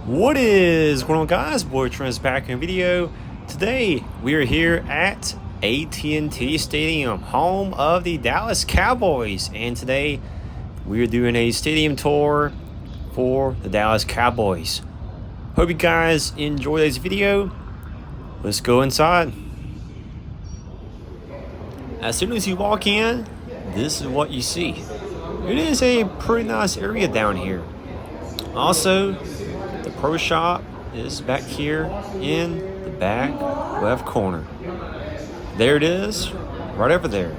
What is going on, guys? Boy Trent's back in a video. Today we are here at AT&T Stadium, home of the Dallas Cowboys, and today we are doing a stadium tour for the Dallas Cowboys. Hope you guys enjoy this video. Let's go inside. As soon as you walk in, this is what you see. It is a pretty nice area down here. Also, the pro shop is back here in the back left corner. There it is, right over there.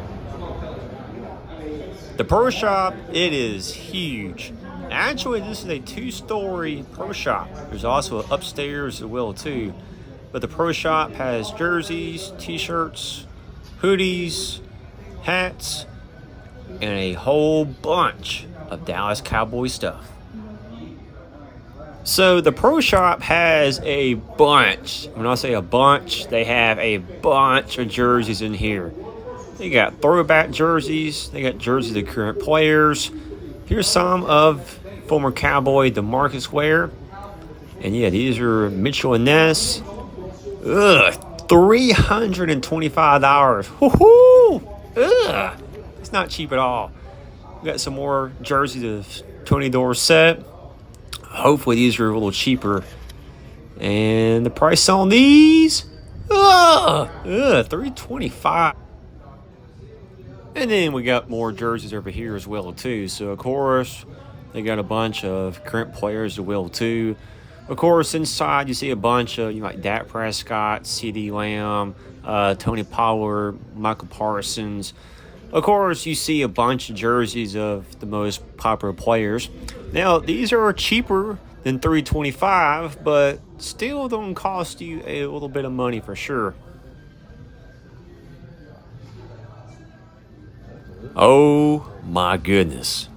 The pro shop, it is huge. Actually, this is a two-story pro shop. There's also an upstairs as well too. But the pro shop has jerseys, t-shirts, hoodies, hats, and a whole bunch of Dallas Cowboys stuff. So the pro shop has a bunch. When I say a bunch, they have a bunch of jerseys in here. They got throwback jerseys. They got jerseys of current players. Here's some of former Cowboy DeMarcus Ware. And yeah, these are Mitchell and Ness. $325. Woohoo! Ugh! It's not cheap at all. We got some more jerseys of Tony Dorsett. Hopefully these are a little cheaper. And the price on these, $325. And then we got more jerseys over here as well too. So of course, they got a bunch of current players as well too. Of course, inside you see a bunch of like Dak Prescott, CeeDee Lamb, Tony Pollard, Michael Parsons. Of course, you see a bunch of jerseys of the most popular players. Now, these are cheaper than $325, but still don't cost you a little bit of money for sure. Oh my goodness.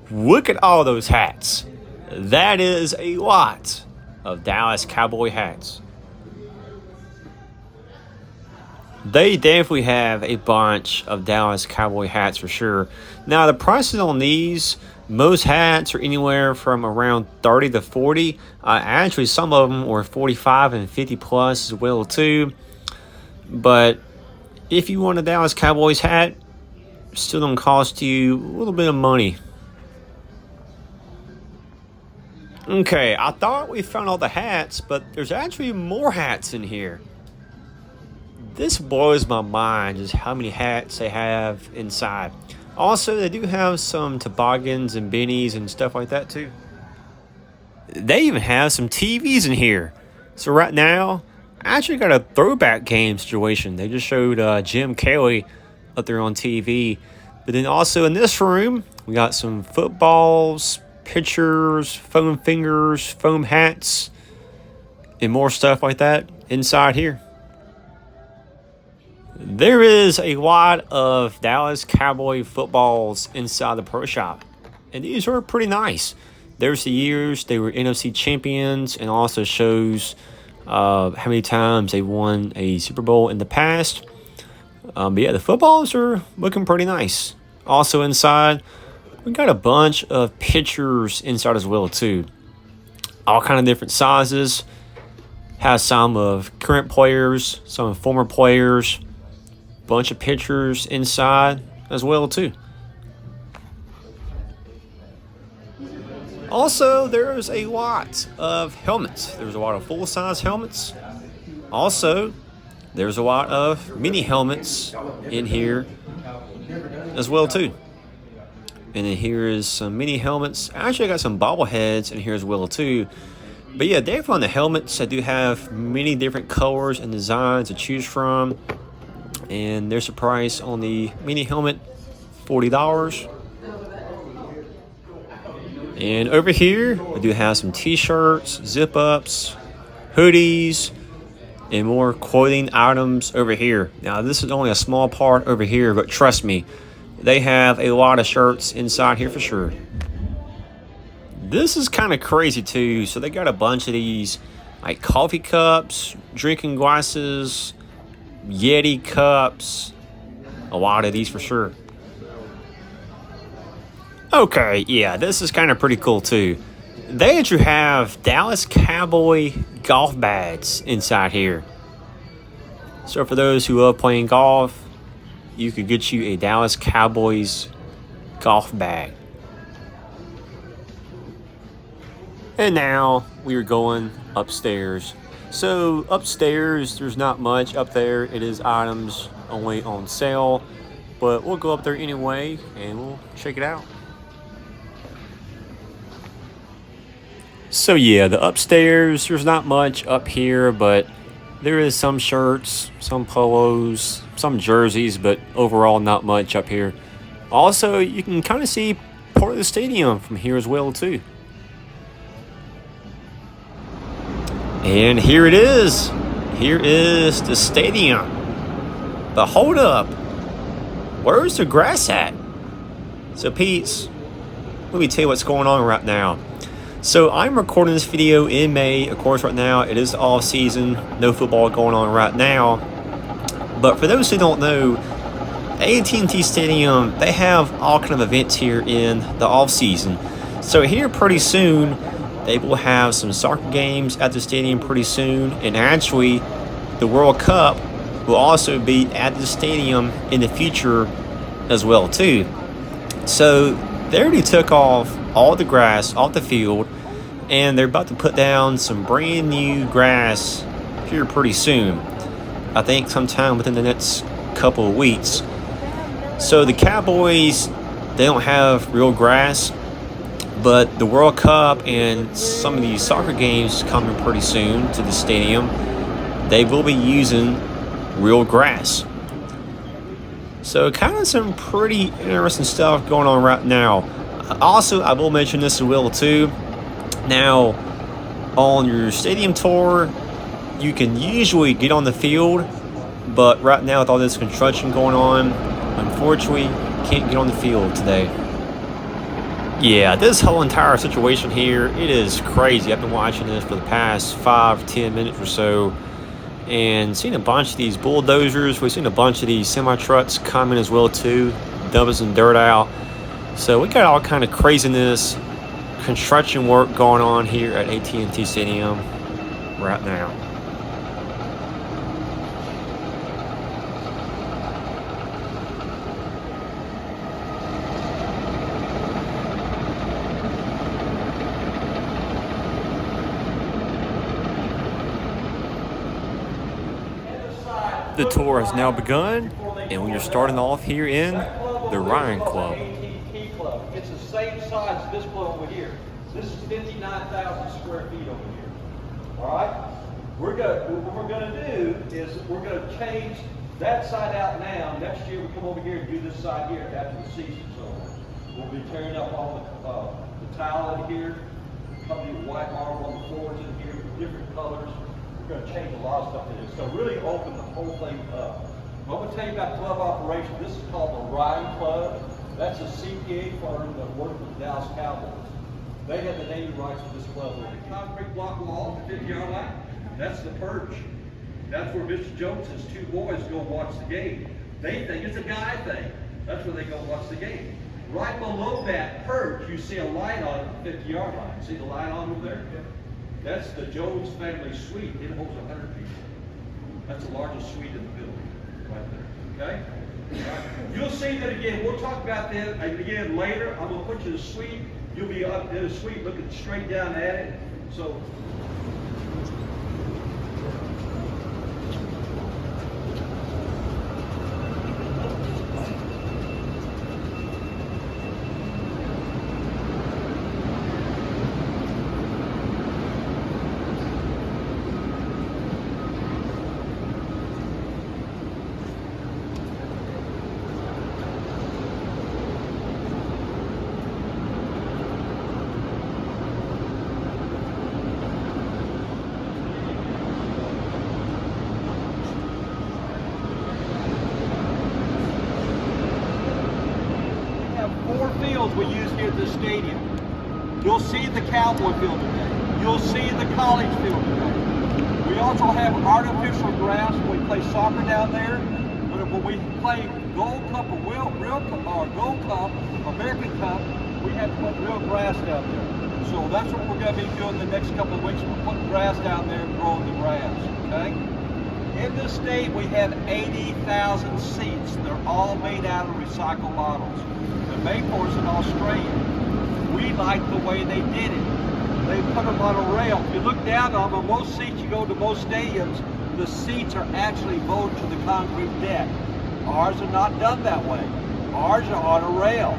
Look at all those hats. That is a lot of Dallas Cowboy hats. They definitely have a bunch of Dallas Cowboy hats for sure. Now, the prices on these, most hats are anywhere from around 30 to 40. Actually, some of them were 45 and 50 plus as well too. But if you want a Dallas Cowboys hat, still don't cost you a little bit of money. Okay, I thought we found all the hats, but there's actually more hats in here. This blows my mind just how many hats they have inside. Also, they do have some toboggans and beanies and stuff like that too. They even have some TVs in here. So right now, I actually got a throwback game situation. They just showed Jim Kelly up there on TV. But then also in this room, we got some footballs, pitchers, foam fingers, foam hats, and more stuff like that inside here. There is a lot of Dallas Cowboy footballs inside the pro shop, and these are pretty nice. There's the years they were NFC champions, and also shows how many times they won a Super Bowl in the past. But yeah, the footballs are looking pretty nice. Also inside, we got a bunch of pictures inside as well too. All kind of different sizes. Has some of current players, some of former players. Bunch of pictures inside as well too. Also, there's a lot of helmets. There's a lot of full-size helmets. Also, there's a lot of mini helmets in here as well too. And then here is some mini helmets. Actually, I got some bobbleheads in here as well too. But yeah, definitely on the helmets, I do have many different colors and designs to choose from. And there's a price on the mini helmet, $40. And over here, I do have some t-shirts, zip-ups, hoodies, and more clothing items over here. Now, this is only a small part over here, but trust me, they have a lot of shirts inside here for sure. This is kind of crazy too. So they got a bunch of these like coffee cups, drinking glasses, Yeti cups, a lot of these for sure. Okay, yeah, this is kind of pretty cool too. They actually have Dallas Cowboy golf bags inside here. So for those who love playing golf, you could get you a Dallas Cowboys golf bag. And now we are going upstairs. So upstairs, there's not much up there. It is items only on sale. But we'll go up there anyway and we'll check it out. So yeah, the upstairs, there's not much up here, but there is some shirts, some polos, some jerseys, but overall not much up here. Also, you can kind of see part of the stadium from here as well too. And here it is. Here is the stadium. But hold up. Where's the grass at? So Pete, let me tell you what's going on right now. So I'm recording this video in May. Of course, right now it is off season. No football going on right now. But for those who don't know, AT&T Stadium, they have all kind of events here in the off season. So here pretty soon, they will have some soccer games at the stadium pretty soon. And actually, the World Cup will also be at the stadium in the future as well too. So they already took off all the grass off the field, and they're about to put down some brand new grass here pretty soon. I think sometime within the next couple of weeks. So the Cowboys, they don't have real grass, but the World Cup and some of these soccer games coming pretty soon to the stadium, they will be using real grass. So kind of some pretty interesting stuff going on right now. Also, I will mention this as well too. Now, on your stadium tour, you can usually get on the field, but right now with all this construction going on, unfortunately, can't get on the field today. Yeah, this whole entire situation here, it is crazy. I've been watching this for the past 5-10 minutes or so, and seen a bunch of these bulldozers. We've seen a bunch of these semi-trucks coming as well too, dumping some dirt out. So we got all kind of craziness, construction work going on here at AT&T Stadium right now. The tour has now begun, and we are starting off here in the Ryan Club. It's the same size as this club over here. This is 59,000 square feet over here. All right? What we're going to do is we're going to change that side out now. Next year we come over here and do this side here after the season's over. We'll be tearing up all the tile in here, company white marble on the floors in here, different colors. We're going to change a lot of stuff in here. So really open the whole thing up. I'm going to tell you about club operation. This is called the Ryan Club. That's a CPA firm that worked with the Dallas Cowboys. They had the naming rights to this club. The concrete block wall, the 50-yard line, that's the perch. That's where Mr. Jones and his two boys go watch the game. They think it's a guy thing. That's where they go watch the game. Right below that perch, you see a light on the 50-yard line. See the light on over there? That's the Jones family suite. It holds 100 people. That's the largest suite in the building, right there. Okay? You'll see that again. We'll talk about that again later. I'm going to put you in a suite. You'll be up in a suite looking straight down at it. So. We use here at the stadium. You'll see the Cowboy field today. You'll see the college field today. We also have artificial grass when we play soccer down there. But when we play Gold Cup or Gold Cup, American Cup, we have to put real grass down there. So that's what we're going to be doing the next couple of weeks. We're putting grass down there and growing the grass, okay? In this state, we have 80,000 seats. They're all made out of recycled bottles. They're made for us in Australia. We like the way they did it. They put them on a rail. If you look down on them, most seats, you go to most stadiums, the seats are actually bolted to the concrete deck. Ours are not done that way. Ours are on a rail.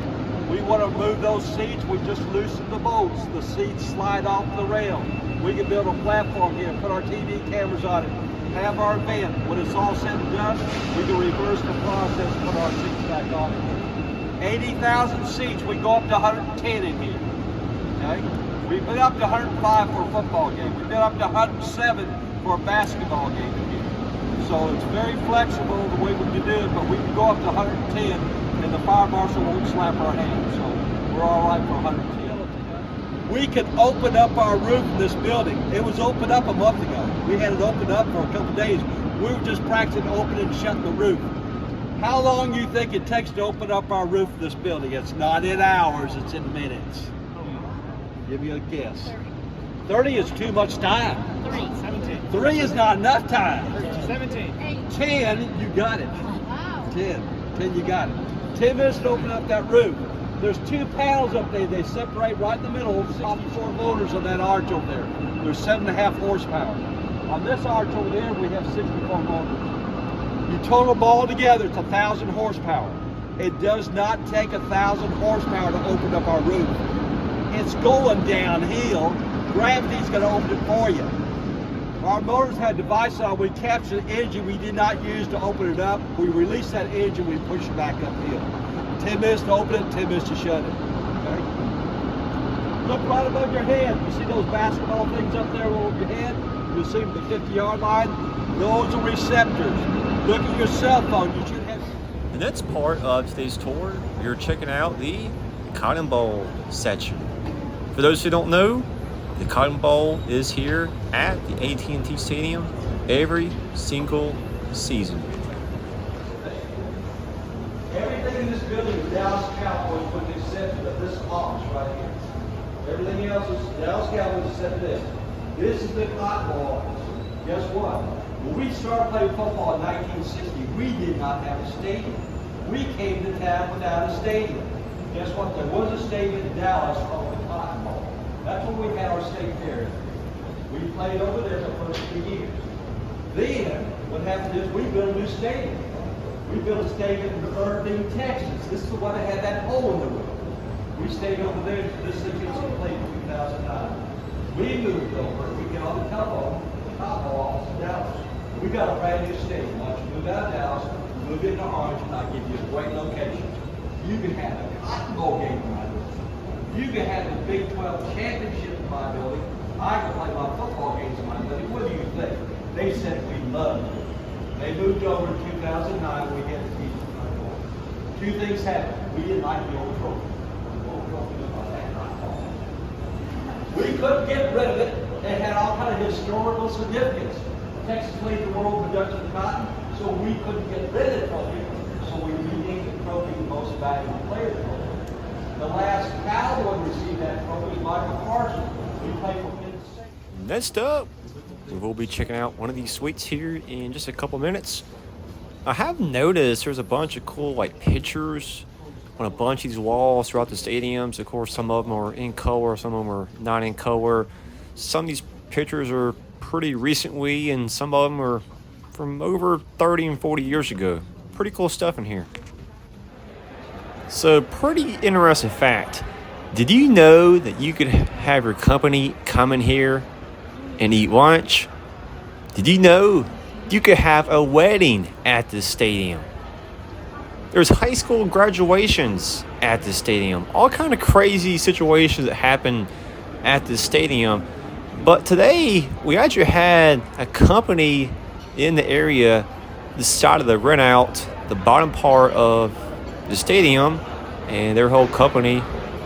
We want to move those seats, we just loosen the bolts. The seats slide off the rail. We can build a platform here, put our TV cameras on it, have our event. When it's all said and done, we can reverse the process, put our seats back on it. 80,000 seats, we go up to 110 in here, okay? We've been up to 105 for a football game. We've been up to 107 for a basketball game in here. So it's very flexible the way we can do it, but we can go up to 110 and the fire marshal won't slap our hands. So we're all right for 110. We could open up our roof in this building. It was opened up a month ago. We had it opened up for a couple of days. We were just practicing opening and shutting the roof. How long do you think it takes to open up our roof in this building? It's not in hours, it's in minutes. Give me a guess. 30 is too much time. 17. 3 is not enough time. 17. 10, you got it. 10, you got it. 10 minutes to open up that roof. There's 2 panels up there. They separate right in the middle. 64 motors on that arch over there. There's 7.5 horsepower. On this arch over there, we have 64 motors. You total them all together, it's 1,000 horsepower. It does not take 1,000 horsepower to open up our roof. It's going downhill. Gravity's going to open it for you. Our motors had devices on. We capture the engine we did not use to open it up. We release that engine, we push it back uphill. 10 minutes to open it, 10 minutes to shut it. Okay? Look right above your head. You see those basketball things up there over your head? You see them at the 50-yard line? Those are receptors. Look at your cell phone. You should have. And that's part of today's tour. You're checking out the Cotton Bowl section. For those who don't know, the Cotton Bowl is here at the AT&T Stadium every single season. Everything in this building is Dallas Cowboys with the exception of this office right here. Everything else is Dallas Cowboys except this. This is the Cotton Bowl office. Guess what? When we started playing football in 1960, we did not have a stadium. We came to town without a stadium. Guess what? There was a stadium in Dallas called the Cotton Bowl. That's when we had our state fair. We played over there the first 2 years. Then, what happened is we built a new stadium. We built a stadium in Arlington, Texas. This is the one that had that hole in the roof. We stayed over there until this thing gets complete in 2009. We moved over. We get on the Cotton Bowl office in Dallas. We got a brand new stadium. Once you move out of Dallas, move into Orange, and I give you a great location. You can have a Cotton Bowl game in my building. You can have the Big 12 championship in my building. I can play my football games in my building. What do you think? They said we loved it. They moved over in 2009 when we had the team in Cotton Bowl. 2 things happened. We didn't like the old trophy. The old trophy was like that Cotton Bowl. We couldn't get rid of it. It had all kind of historical significance. Texas lead the world production of cotton, so we couldn't get rid of the trophy. So we renamed the trophy the most valuable player trophy. The last Cowboy received that trophy was Michael Parsons. We played for Penn State. Next up, we will be checking out one of these suites here in just a couple minutes. I have noticed there's a bunch of cool pictures on a bunch of these walls throughout the stadiums. Of course, some of them are in color, some of them are not in color. Some of these pictures are pretty recently, and some of them are from over 30 and 40 years ago. Pretty cool stuff in here. So, pretty interesting fact. Did you know that you could have your company come in here and eat lunch? Did you know you could have a wedding at this stadium? There's high school graduations at this stadium. All kind of crazy situations that happen at this stadium. But today, we actually had a company in the area decided to rent out the bottom part of the stadium, and their whole company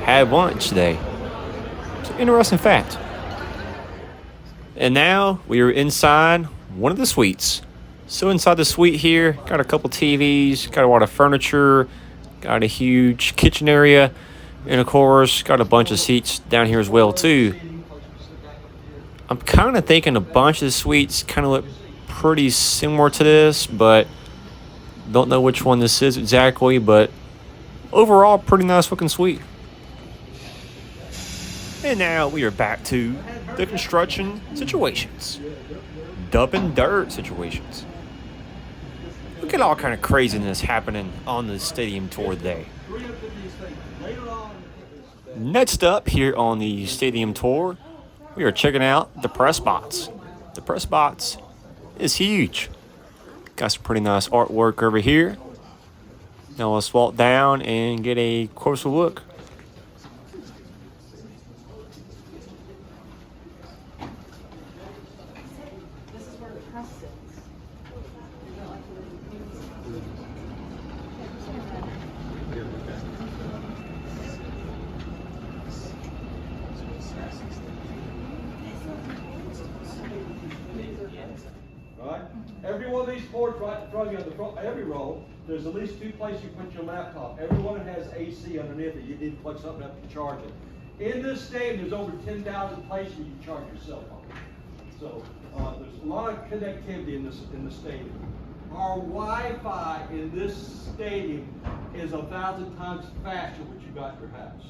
had lunch today. It's an interesting fact. And now we are inside one of the suites. So inside the suite here, got a couple TVs, got a lot of furniture, got a huge kitchen area. And of course, got a bunch of seats down here as well too. I'm kind of thinking a bunch of suites kind of look pretty similar to this, but don't know which one this is exactly. But overall, pretty nice looking suite. And now we are back to the construction situations. Dub and dirt situations. Look at all kind of craziness happening on the stadium tour today. Next up here on the stadium tour, we are checking out the press box. The press box is huge. Got some pretty nice artwork over here. Now let's walk down and get a closer look. Every one of these boards right in front of you on the front, every row, there's at least 2 places you put your laptop. Every one has AC underneath it. You need to plug something up to charge it. In this stadium, there's over 10,000 places you can charge your cell phone. So there's a lot of connectivity in this stadium. Our Wi-Fi in this stadium is 1,000 times faster than what you got in your house.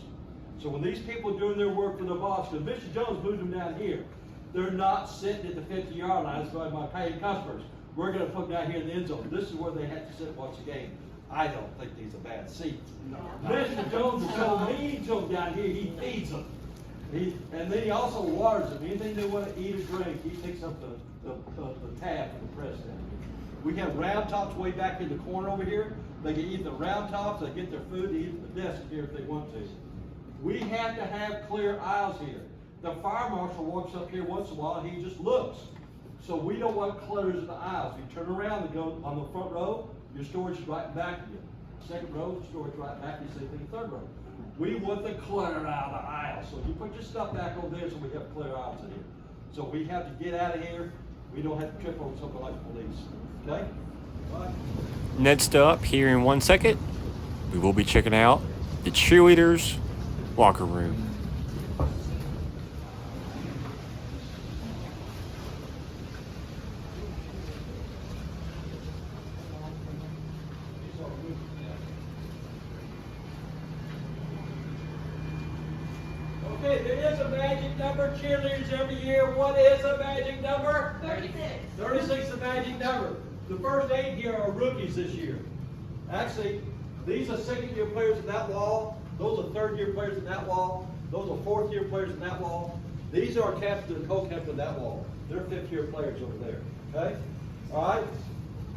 So when these people are doing their work for the boss, because Mr. Jones moved them down here, they're not sitting at the 50-yard line. That's why my paying customers. We're going to put them down here in the end zone. This is where they have to sit and watch the game. I don't think these are bad seats. Mr. Jones is so mean to them down here, he feeds them. And then he also waters them. Anything they want to eat or drink, he picks up the tab for the press down here. We have round tops way back in the corner over here. They can eat the round tops, they get their food, they eat at the desk here if they want to. We have to have clear aisles here. The fire marshal walks up here once in a while and he just looks. So we don't want clutters in the aisles. If you turn around and go on the front row, your storage is right back of you. Second row, storage right back of you. Same thing in the third row. We want the clutter out of the aisle. So you put your stuff back over there so we have clear aisles in here. So we have to get out of here. We don't have to trip over something like the police. Okay? All right. Next up, here in 1 second, we will be checking out the cheerleaders' locker room. Okay, there is a magic number. Cheerleaders every year. What is a magic number? 36. 36 is the magic number. The first 8 here are rookies this year. Actually, these are second-year players in that wall. Those are third-year players in that wall. Those are fourth-year players in that wall. These are captain and co-captain in that wall. They're fifth-year players over there. Okay? All right?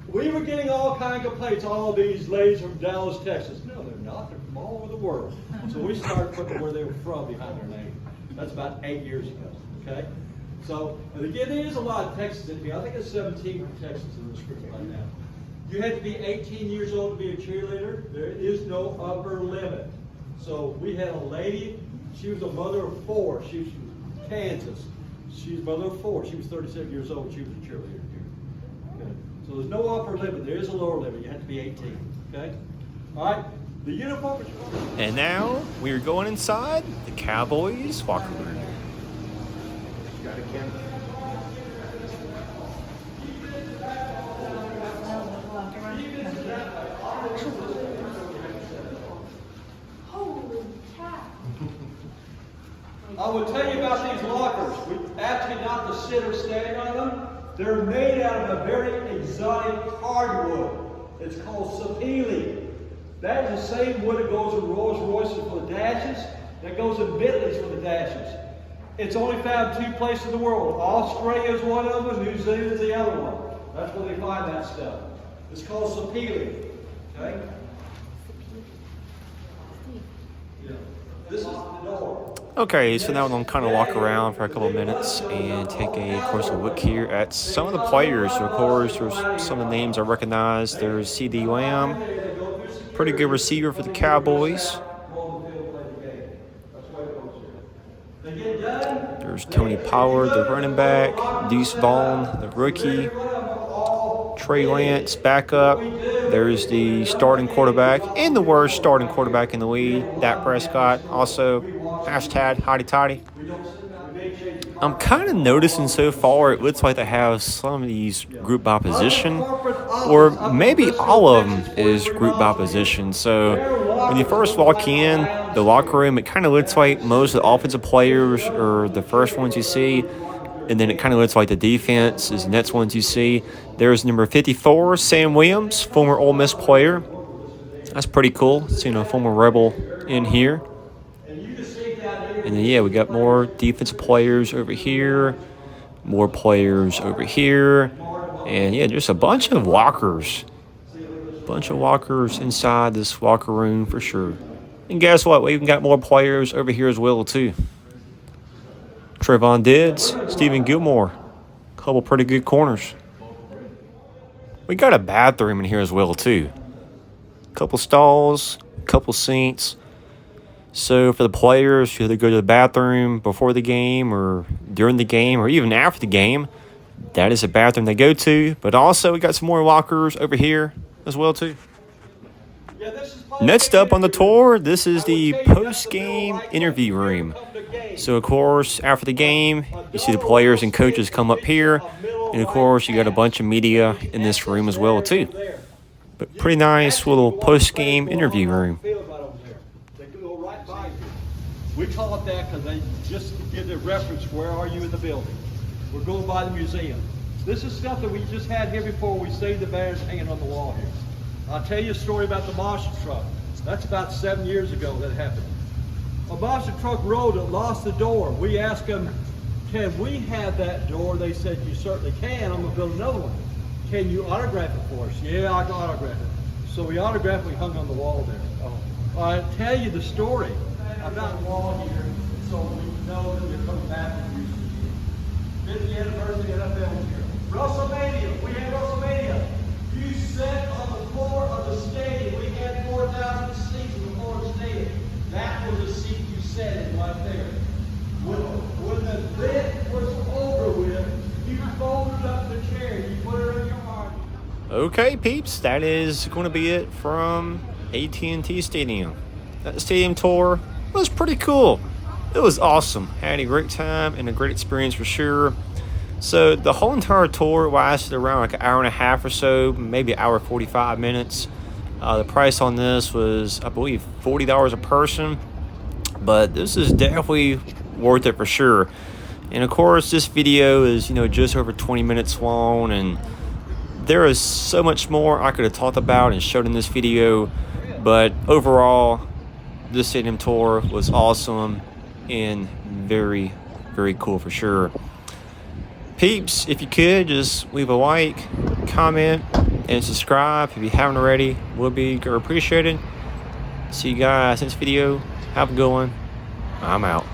We were getting all kinds of complaints, all of these ladies from Dallas, Texas. No, they're not. They're from all over the world. So we started putting where they were from behind their name. That's about 8 years ago. Okay? So, and again, there is a lot of Texas in here. I think there's 17 from Texas in this group right now. You have to be 18 years old to be a cheerleader. There is no upper limit. So we had a lady, she was a mother of 4. She was from Kansas. She was a mother of 4. She was 37 years old. She was a cheerleader here. Okay? So there's no upper limit. There is a lower limit. You have to be 18. Okay? All right? The uniform is... And now we are going inside the Cowboys locker room. I will tell you about these lockers. We ask you not to sit or stand on them. They're made out of a very exotic hardwood. It's called sapele. That is the same wood that goes in Rolls Royces for the dashes, that goes in Bentleys for the dashes. It's only found 2 places in the world. Australia is one of them, New Zealand is the other one. That's where they find that stuff. It's called sapele. Okay? Yeah. This is the door. Okay, so now I'm going to kind of walk around for a couple of minutes and take a closer look here at some of the players. So of course, there's some of the names I recognize. There's C.D. Lamb, pretty good receiver for the Cowboys. There's Tony Pollard, the running back. Deuce Vaughn, the rookie. Trey Lance, backup. There's the starting quarterback and the worst starting quarterback in the league, Dak Prescott. Also, hashtag hotty toddy. I'm kind of noticing so far it looks like they have some of these group by position, or maybe all of them is group by position. So when you first walk in the locker room, it kind of looks like most of the offensive players are the first ones you see, and then it kind of looks like the defense is the next ones you see. There's number 54, Sam Williams, former Ole Miss player. That's pretty cool, seeing a former Rebel in here. And then, yeah, we got more defensive players over here, more players over here, and, yeah, just a bunch of walkers. Bunch of walkers inside this locker room for sure. And guess what? We even got more players over here as well, too. Trayvon Diggs, Stephen Gilmore, a couple pretty good corners. We got a bathroom in here as well, too. Couple stalls, couple sinks. So for the players who go to the bathroom before the game or during the game or even after the game, that is a bathroom they go to. But also we got some more lockers over here as well too. Next up on the tour, this is the post-game interview room. So of course, after the game, you see the players and coaches come up here. And of course, you got a bunch of media in this room as well too. But pretty nice little post-game interview room. We call it that because they just give the reference, where are you in the building? We're going by the museum. This is stuff that we just had here before. We saved the banners hanging on the wall here. I'll tell you a story about the Marshall truck. That's about 7 years ago that happened. A Marshall truck rolled and lost the door. We asked them, can we have that door? They said, you certainly can. I'm going to build another one. Can you autograph it for us? Yeah, I can autograph it. So we autographed it, we hung on the wall there. I'll tell you the story. I've got a wall here, so we know that they're coming back and use it. 50th anniversary NFL here. WrestleMania, we had WrestleMania. You sat on the floor of the stadium. We had 4,000 seats in the floor of the stadium. That was the seat you sat in right there. When the event was over with, you folded up the chair, you put it in your heart. Okay, peeps, that is going to be it from AT&T Stadium. That stadium tour was pretty cool. It was awesome. Had a great time and a great experience for sure. So the whole entire tour lasted around like an hour and a half or so, maybe an hour 45 minutes. The price on this was, I believe, $40 a person. But this is definitely worth it for sure. And of course, this video is, just over 20 minutes long, and there is so much more I could have talked about and showed in this video. But overall, this stadium tour was awesome and very, very cool for sure. Peeps, if you could, just leave a like, comment, and subscribe if you haven't already. Would be appreciated. See you guys in this video. Have a good one. I'm out.